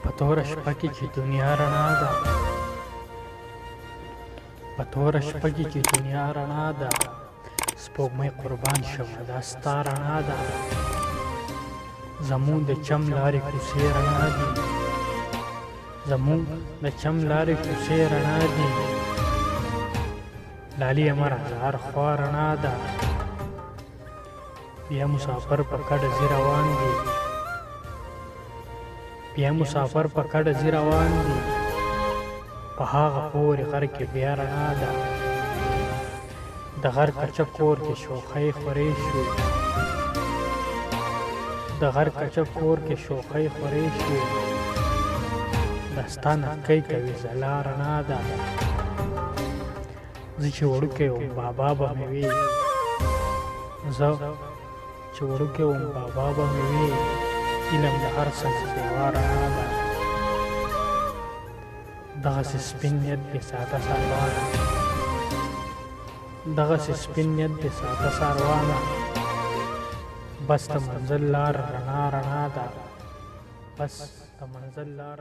په توره شپه کې چې دنیا رڼا ده، په توره شپه کې چې دنیا رڼا ده، سپوږمۍ قربان شوه دا ستا رڼا ده. زمونږ د چم لارې کوڅې رڼا دي، زمونږ د چم لارې کوڅې رڼا دي. لالي امر هزار خوا رڼا ده، بیا مسافر په کډه ځي روان دي، بیا مسافر په کډه ځي روان دي. په هغه پورې غر کې بیا رڼا ده، د غر کچه کور کې شوخۍ خورې شوې، د غر کچه کور کې شوخۍ خورې شوې. دستا نتکۍ کوي ځلا رڼا ده. زه چې وړوکی وم بابا به مې وي، زه چې وړوکی وم بابا به مې وي، علم د هر څه نه سیوا رڼا ده. دغسې سپین نیت دې ساته ساروانه، دغسې سپین نیت دې ساته ساروانه. بس د منزل لار رڼا رڼا ده، بس د منزل لار